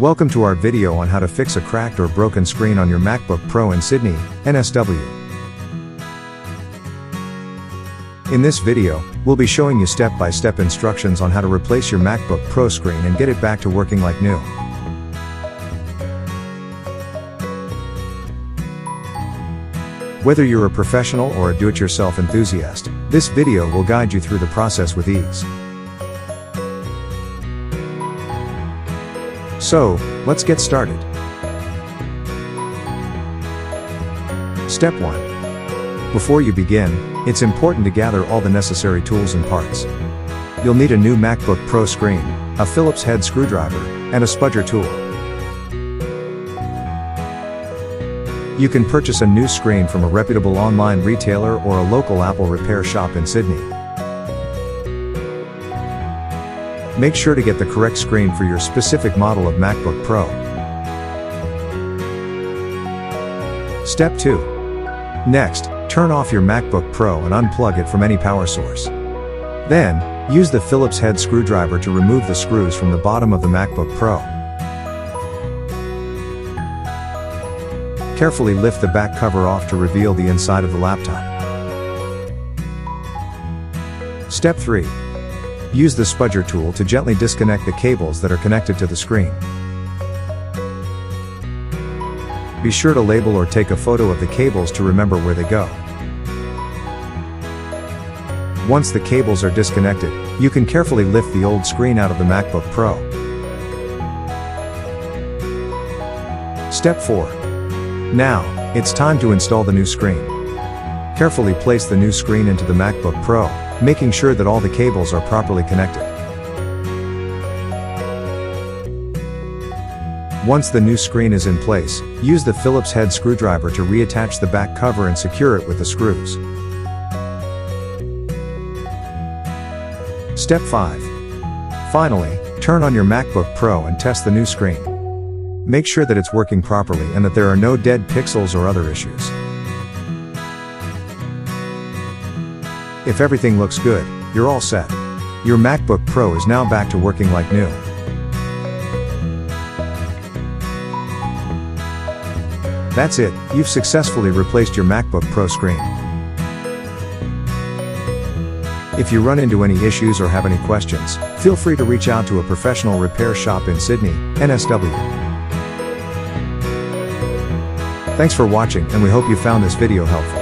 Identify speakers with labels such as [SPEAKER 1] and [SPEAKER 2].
[SPEAKER 1] Welcome to our video on how to fix a cracked or broken screen on your MacBook Pro in Sydney, NSW. In this video, we'll be showing you step-by-step instructions on how to replace your MacBook Pro screen and get it back to working like new. Whether you're a professional or a do-it-yourself enthusiast, this video will guide you through the process with ease. So, let's get started. Step 1. Before you begin, it's important to gather all the necessary tools and parts. You'll need a new MacBook Pro screen, a Phillips head screwdriver, and a spudger tool. You can purchase a new screen from a reputable online retailer or a local Apple repair shop in Sydney. Make sure to get the correct screen for your specific model of MacBook Pro. Step 2. Next, turn off your MacBook Pro and unplug it from any power source. Then, use the Phillips head screwdriver to remove the screws from the bottom of the MacBook Pro. Carefully lift the back cover off to reveal the inside of the laptop. Step 3. Use the spudger tool to gently disconnect the cables that are connected to the screen. Be sure to label or take a photo of the cables to remember where they go. Once the cables are disconnected, you can carefully lift the old screen out of the MacBook Pro. Step 4. Now, it's time to install the new screen. Carefully place the new screen into the MacBook Pro, making sure that all the cables are properly connected. Once the new screen is in place, use the Phillips head screwdriver to reattach the back cover and secure it with the screws. Step 5. Finally, turn on your MacBook Pro and test the new screen. Make sure that it's working properly and that there are no dead pixels or other issues. If everything looks good, you're all set. Your MacBook Pro is now back to working like new. That's it, you've successfully replaced your MacBook Pro screen. If you run into any issues or have any questions, feel free to reach out to a professional repair shop in Sydney, NSW. Thanks for watching, and we hope you found this video helpful.